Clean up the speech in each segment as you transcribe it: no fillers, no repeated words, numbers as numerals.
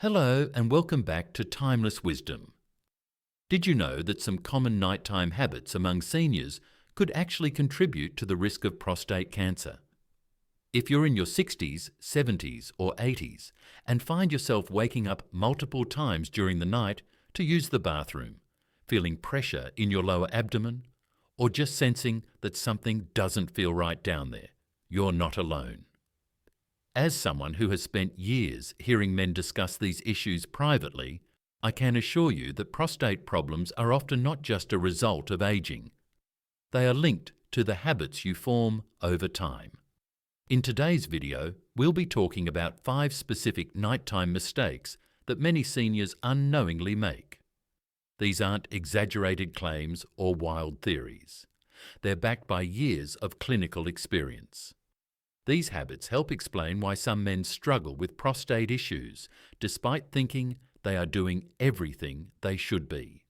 Hello and welcome back to Timeless Wisdom. Did you know that some common nighttime habits among seniors could actually contribute to the risk of prostate cancer? If you're in your 60s, 70s or 80s and find yourself waking up multiple times during the night to use the bathroom, feeling pressure in your lower abdomen, or just sensing that something doesn't feel right down there, you're not alone. As someone who has spent years hearing men discuss these issues privately, I can assure you that prostate problems are often not just a result of aging. They are linked to the habits you form over time. In today's video, we'll be talking about 5 specific nighttime mistakes that many seniors unknowingly make. These aren't exaggerated claims or wild theories. They're backed by years of clinical experience. These habits help explain why some men struggle with prostate issues, despite thinking they are doing everything they should be.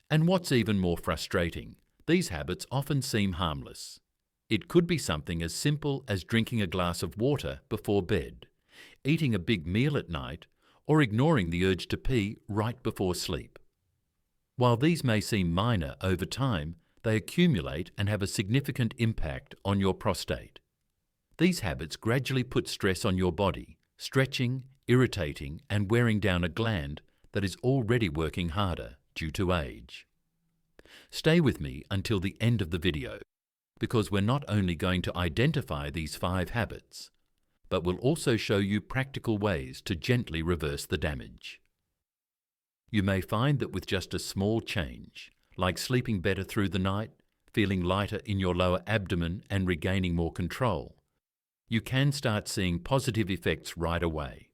And what's even more frustrating, these habits often seem harmless. It could be something as simple as drinking a glass of water before bed, eating a big meal at night, or ignoring the urge to pee right before sleep. While these may seem minor over time, they accumulate and have a significant impact on your prostate. These habits gradually put stress on your body, stretching, irritating, and wearing down a gland that is already working harder due to age. Stay with me until the end of the video, because we're not only going to identify these 5 habits, but we'll also show you practical ways to gently reverse the damage. You may find that with just a small change, like sleeping better through the night, feeling lighter in your lower abdomen and regaining more control, you can start seeing positive effects right away.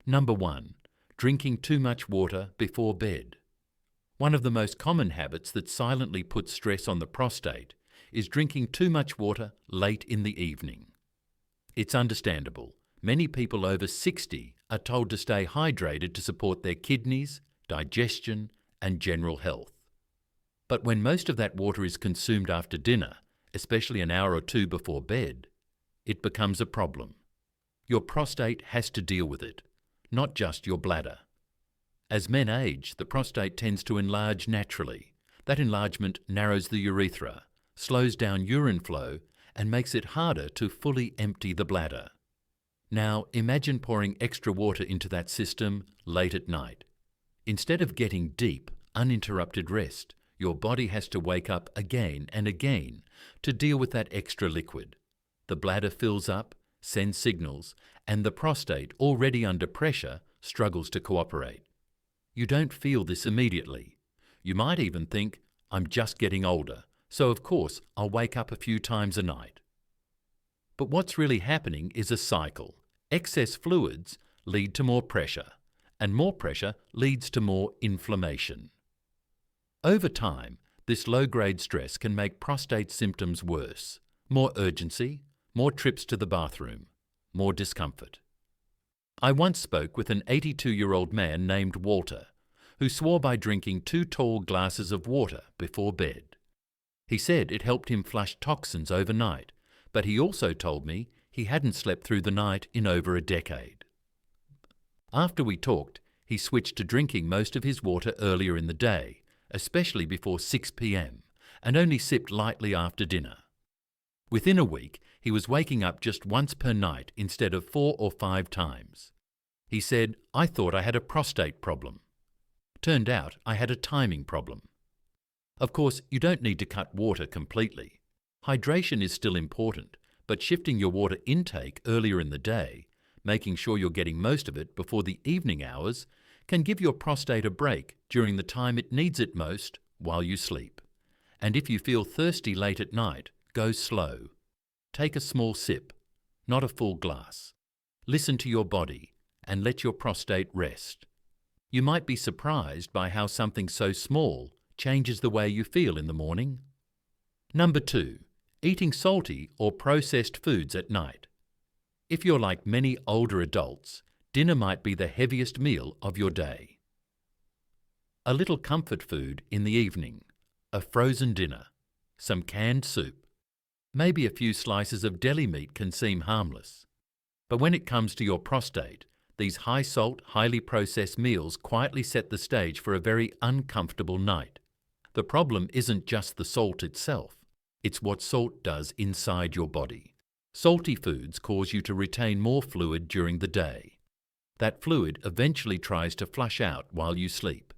Number 1. Drinking too much water before bed. One of the most common habits that silently puts stress on the prostate is drinking too much water late in the evening. It's understandable. Many people over 60 are told to stay hydrated to support their kidneys, digestion, and general health. But when most of that water is consumed after dinner, especially an hour or 2 before bed, it becomes a problem. Your prostate has to deal with it, not just your bladder. As men age, the prostate tends to enlarge naturally. That enlargement narrows the urethra, slows down urine flow, and makes it harder to fully empty the bladder. Now, imagine pouring extra water into that system late at night. Instead of getting deep, uninterrupted rest, your body has to wake up again and again to deal with that extra liquid. The bladder fills up, sends signals, and the prostate, already under pressure, struggles to cooperate. You don't feel this immediately. You might even think, I'm just getting older, so of course I'll wake up a few times a night. But what's really happening is a cycle. Excess fluids lead to more pressure, and more pressure leads to more inflammation. Over time, this low-grade stress can make prostate symptoms worse. More urgency, more trips to the bathroom, more discomfort. I once spoke with an 82-year-old man named Walter, who swore by drinking 2 tall glasses of water before bed. He said it helped him flush toxins overnight, but he also told me he hadn't slept through the night in over a decade. After we talked, he switched to drinking most of his water earlier in the day, especially before 6 p.m., and only sipped lightly after dinner. Within a week, he was waking up just once per night instead of 4 or 5 times. He said, I thought I had a prostate problem. Turned out I had a timing problem. Of course, you don't need to cut water completely. Hydration is still important, but shifting your water intake earlier in the day, making sure you're getting most of it before the evening hours, can give your prostate a break during the time it needs it most while you sleep. And if you feel thirsty late at night, go slow. Take a small sip, not a full glass. Listen to your body and let your prostate rest. You might be surprised by how something so small changes the way you feel in the morning. Number 2, eating salty or processed foods at night. If you're like many older adults, dinner might be the heaviest meal of your day. A little comfort food in the evening, a frozen dinner, some canned soup, maybe a few slices of deli meat can seem harmless. But when it comes to your prostate, These high-salt, highly processed meals quietly set the stage for a very uncomfortable night. The problem isn't just the salt itself, it's what salt does inside your body. Salty foods cause you to retain more fluid during the day. That fluid eventually tries to flush out while you sleep.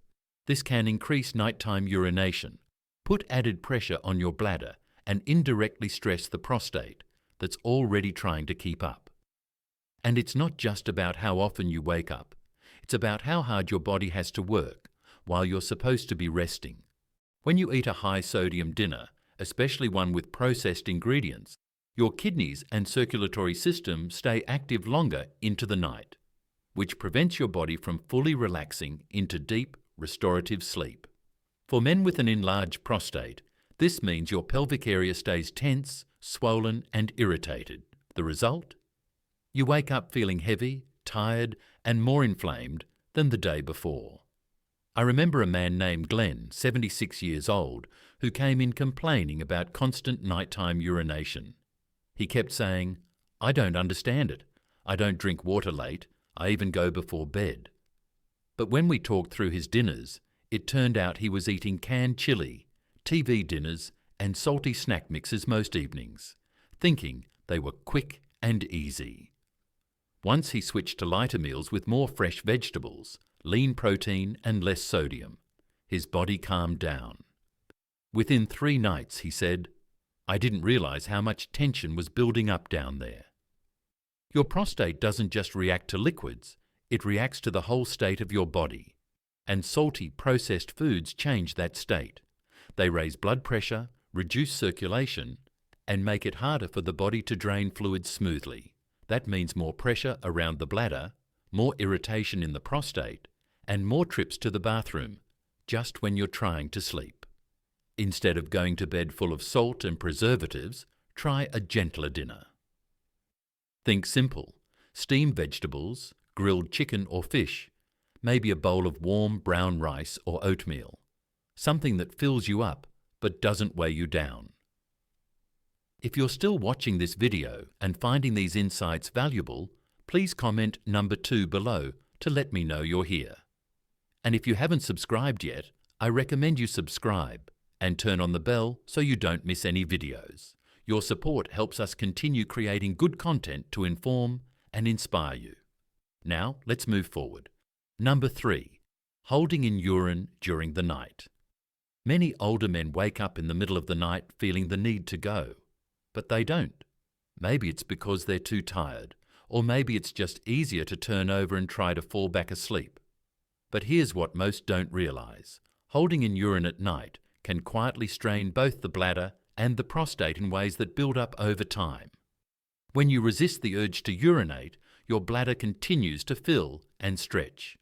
This can increase nighttime urination, put added pressure on your bladder, and indirectly stress the prostate that's already trying to keep up. And it's not just about how often you wake up, it's about how hard your body has to work while you're supposed to be resting. When you eat a high-sodium dinner, especially one with processed ingredients, your kidneys and circulatory system stay active longer into the night, which prevents your body from fully relaxing into deep, restorative sleep. For men with an enlarged prostate, this means your pelvic area stays tense, swollen, and irritated. The result? You wake up feeling heavy, tired, and more inflamed than the day before. I remember a man named Glenn, 76 years old, who came in complaining about constant nighttime urination. He kept saying, "I don't understand it. I don't drink water late. I even go before bed." But when we talked through his dinners, it turned out he was eating canned chili, TV dinners, and salty snack mixes most evenings, thinking they were quick and easy. Once he switched to lighter meals with more fresh vegetables, lean protein, and less sodium, his body calmed down. Within 3 nights, he said, "I didn't realize how much tension was building up down there." Your prostate doesn't just react to liquids, it reacts to the whole state of your body. And salty, processed foods change that state. They raise blood pressure, reduce circulation, and make it harder for the body to drain fluids smoothly. That means more pressure around the bladder, more irritation in the prostate, and more trips to the bathroom, just when you're trying to sleep. Instead of going to bed full of salt and preservatives, try a gentler dinner. Think simple: steamed vegetables, grilled chicken or fish, maybe a bowl of warm brown rice or oatmeal. Something that fills you up but doesn't weigh you down. If you're still watching this video and finding these insights valuable, please comment number 2 below to let me know you're here. And if you haven't subscribed yet, I recommend you subscribe and turn on the bell so you don't miss any videos. Your support helps us continue creating good content to inform and inspire you. Now, let's move forward. Number 3, holding in urine during the night. Many older men wake up in the middle of the night feeling the need to go, but they don't. Maybe it's because they're too tired, or maybe it's just easier to turn over and try to fall back asleep. But here's what most don't realize. Holding in urine at night can quietly strain both the bladder and the prostate in ways that build up over time. When you resist the urge to urinate, your bladder continues to fill and stretch.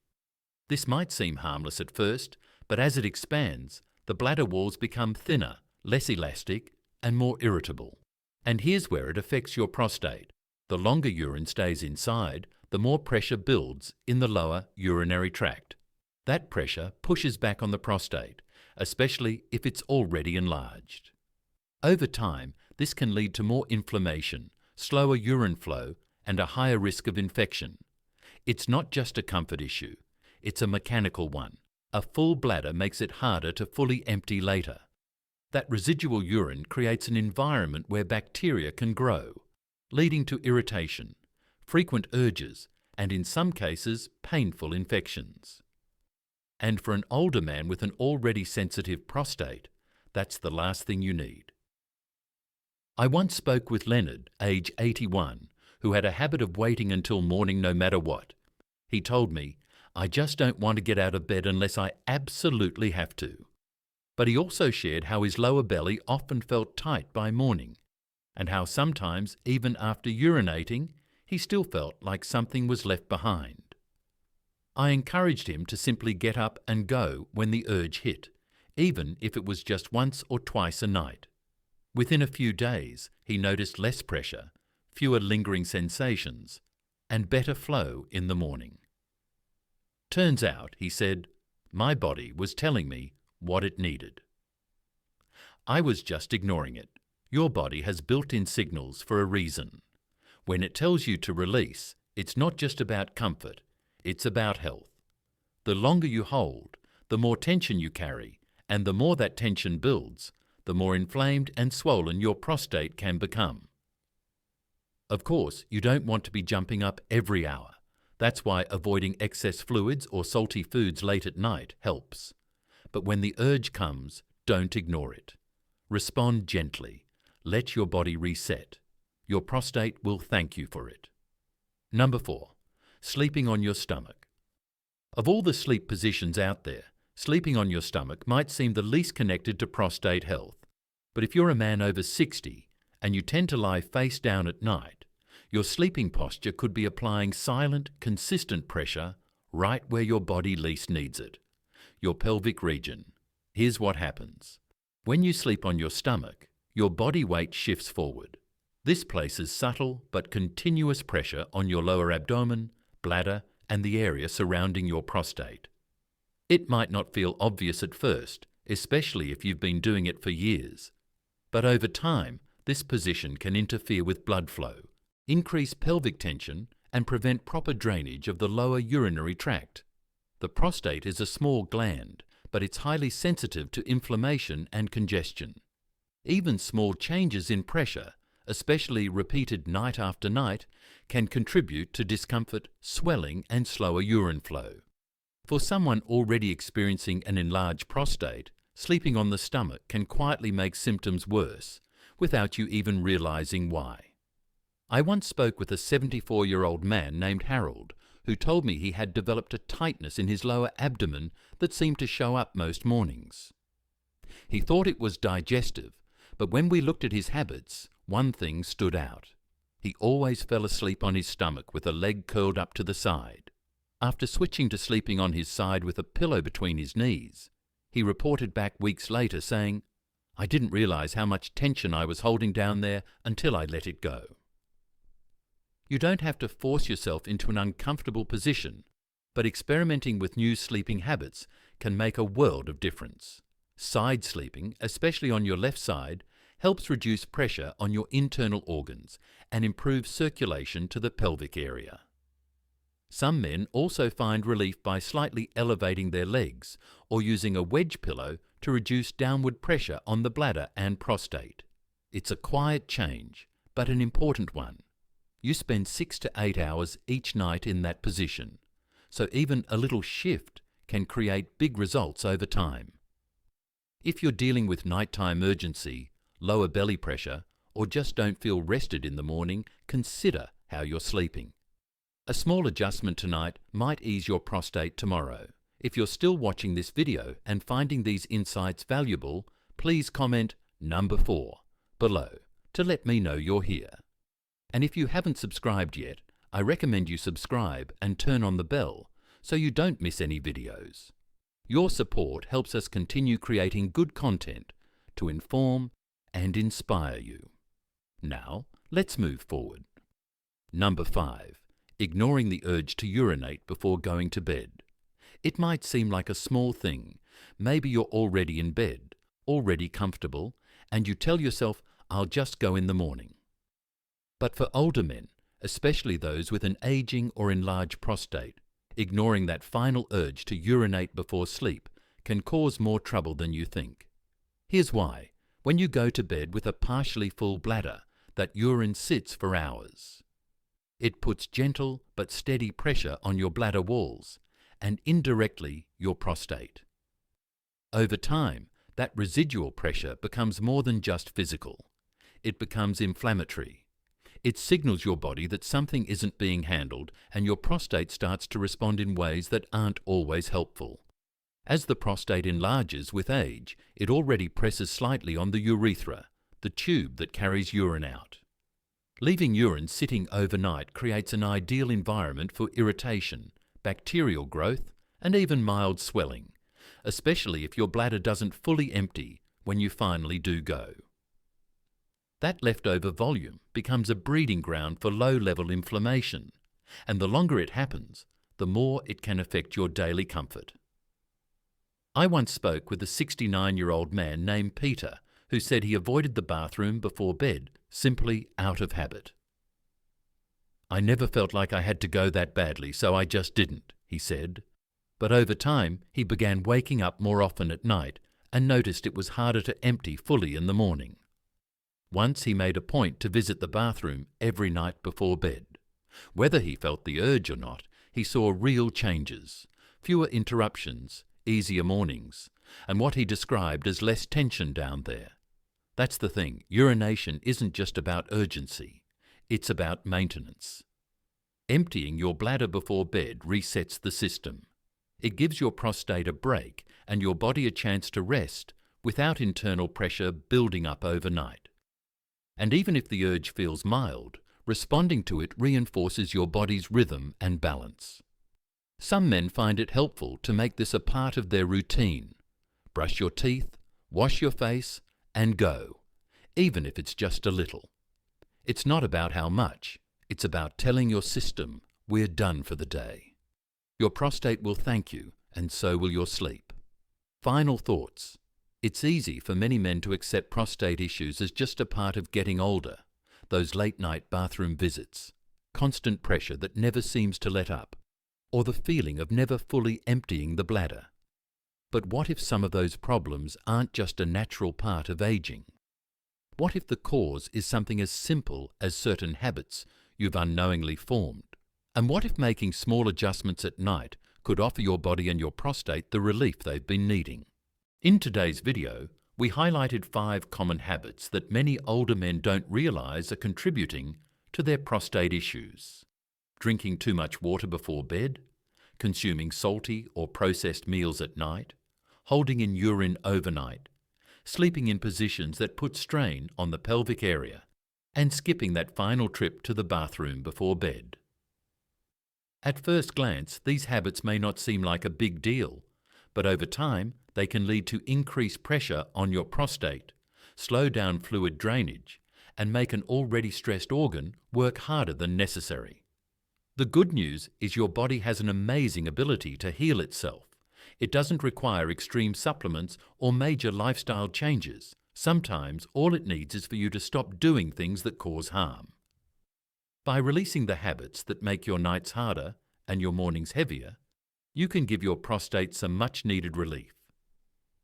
This might seem harmless at first, but as it expands, the bladder walls become thinner, less elastic, and more irritable. And here's where it affects your prostate. The longer urine stays inside, the more pressure builds in the lower urinary tract. That pressure pushes back on the prostate, especially if it's already enlarged. Over time, this can lead to more inflammation, slower urine flow, and a higher risk of infection. It's not just a comfort issue, it's a mechanical one. A full bladder makes it harder to fully empty later. That residual urine creates an environment where bacteria can grow, leading to irritation, frequent urges, and in some cases, painful infections. And for an older man with an already sensitive prostate, that's the last thing you need. I once spoke with Leonard, age 81, who had a habit of waiting until morning no matter what. He told me, "I just don't want to get out of bed unless I absolutely have to." But he also shared how his lower belly often felt tight by morning, and how sometimes, even after urinating, he still felt like something was left behind. I encouraged him to simply get up and go when the urge hit, even if it was just once or twice a night. Within a few days, he noticed less pressure, fewer lingering sensations, and better flow in the morning. Turns out, he said, my body was telling me what it needed. I was just ignoring it. Your body has built-in signals for a reason. When it tells you to release, it's not just about comfort, It's about health. The longer you hold, the more tension you carry, and the more that tension builds, the more inflamed and swollen your prostate can become. Of course, you don't want to be jumping up every hour. That's why avoiding excess fluids or salty foods late at night helps. But when the urge comes, don't ignore it. Respond gently. Let your body reset. Your prostate will thank you for it. Number 4. Sleeping on your stomach. Of all the sleep positions out there, sleeping on your stomach might seem the least connected to prostate health. But if you're a man over 60 and you tend to lie face down at night, your sleeping posture could be applying silent, consistent pressure right where your body least needs it, your pelvic region. Here's what happens. When you sleep on your stomach, your body weight shifts forward. This places subtle but continuous pressure on your lower abdomen, bladder, and the area surrounding your prostate. It might not feel obvious at first, especially if you've been doing it for years. But over time, this position can interfere with blood flow, increase pelvic tension, and prevent proper drainage of the lower urinary tract. The prostate is a small gland, but it's highly sensitive to inflammation and congestion. Even small changes in pressure, especially repeated night after night, can contribute to discomfort, swelling, and slower urine flow. For someone already experiencing an enlarged prostate, sleeping on the stomach can quietly make symptoms worse, without you even realizing why. I once spoke with a 74-year-old man named Harold, who told me he had developed a tightness in his lower abdomen that seemed to show up most mornings. He thought it was digestive, but when we looked at his habits, one thing stood out. He always fell asleep on his stomach with a leg curled up to the side. After switching to sleeping on his side with a pillow between his knees, he reported back weeks later saying, "I didn't realize how much tension I was holding down there until I let it go." You don't have to force yourself into an uncomfortable position, but experimenting with new sleeping habits can make a world of difference. Side sleeping, especially on your left side, helps reduce pressure on your internal organs and improve circulation to the pelvic area. Some men also find relief by slightly elevating their legs or using a wedge pillow to reduce downward pressure on the bladder and prostate. It's a quiet change, but an important one. You spend 6 to 8 hours each night in that position, so even a little shift can create big results over time. If you're dealing with nighttime urgency, lower belly pressure, or just don't feel rested in the morning, consider how you're sleeping. A small adjustment tonight might ease your prostate tomorrow. If you're still watching this video and finding these insights valuable, please comment number 4 below to let me know you're here. And if you haven't subscribed yet, I recommend you subscribe and turn on the bell so you don't miss any videos. Your support helps us continue creating good content to inform and inspire you. Now, let's move forward. Number 5. Ignoring the urge to urinate before going to bed. It might seem like a small thing. Maybe you're already in bed, already comfortable, and you tell yourself, "I'll just go in the morning." But for older men, especially those with an aging or enlarged prostate, ignoring that final urge to urinate before sleep can cause more trouble than you think. Here's why. When you go to bed with a partially full bladder, that urine sits for hours. It puts gentle but steady pressure on your bladder walls and indirectly your prostate. Over time, that residual pressure becomes more than just physical. It becomes inflammatory. It signals your body that something isn't being handled, and your prostate starts to respond in ways that aren't always helpful. As the prostate enlarges with age, it already presses slightly on the urethra, the tube that carries urine out. Leaving urine sitting overnight creates an ideal environment for irritation, bacterial growth, and even mild swelling, especially if your bladder doesn't fully empty when you finally do go. That leftover volume becomes a breeding ground for low-level inflammation, and the longer it happens, the more it can affect your daily comfort. I once spoke with a 69-year-old man named Peter who said he avoided the bathroom before bed simply out of habit. "I never felt like I had to go that badly, so I just didn't," he said. But over time, he began waking up more often at night and noticed it was harder to empty fully in the morning. Once he made a point to visit the bathroom every night before bed. Whether he felt the urge or not, he saw real changes, fewer interruptions, easier mornings, and what he described as less tension down there. That's the thing, urination isn't just about urgency, it's about maintenance. Emptying your bladder before bed resets the system. It gives your prostate a break and your body a chance to rest without internal pressure building up overnight. And even if the urge feels mild, responding to it reinforces your body's rhythm and balance. Some men find it helpful to make this a part of their routine. Brush your teeth, wash your face, and go, even if it's just a little. It's not about how much, it's about telling your system, we're done for the day. Your prostate will thank you, and so will your sleep. Final thoughts. It's easy for many men to accept prostate issues as just a part of getting older, those late-night bathroom visits, constant pressure that never seems to let up, or the feeling of never fully emptying the bladder. But what if some of those problems aren't just a natural part of aging? What if the cause is something as simple as certain habits you've unknowingly formed? And what if making small adjustments at night could offer your body and your prostate the relief they've been needing? In today's video, we highlighted 5 common habits that many older men don't realize are contributing to their prostate issues. Drinking too much water before bed, consuming salty or processed meals at night, holding in urine overnight, sleeping in positions that put strain on the pelvic area, and skipping that final trip to the bathroom before bed. At first glance, these habits may not seem like a big deal, but over time they can lead to increased pressure on your prostate, slow down fluid drainage, and make an already stressed organ work harder than necessary. The good news is your body has an amazing ability to heal itself. It doesn't require extreme supplements or major lifestyle changes. Sometimes all it needs is for you to stop doing things that cause harm. By releasing the habits that make your nights harder and your mornings heavier, you can give your prostate some much-needed relief.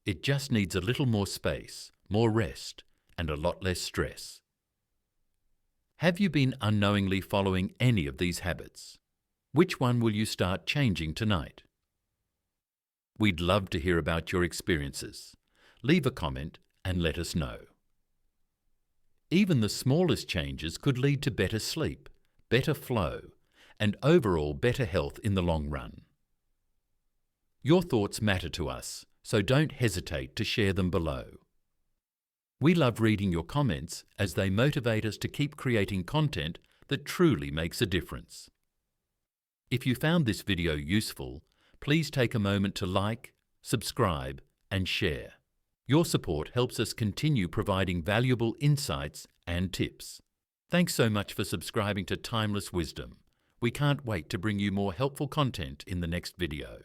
It just needs a little more space, more rest, and a lot less stress. Have you been unknowingly following any of these habits? Which one will you start changing tonight? We'd love to hear about your experiences. Leave a comment and let us know. Even the smallest changes could lead to better sleep, better flow, and overall better health in the long run. Your thoughts matter to us, so don't hesitate to share them below. We love reading your comments as they motivate us to keep creating content that truly makes a difference. If you found this video useful, please take a moment to like, subscribe, and share. Your support helps us continue providing valuable insights and tips. Thanks so much for subscribing to Timeless Wisdom. We can't wait to bring you more helpful content in the next video.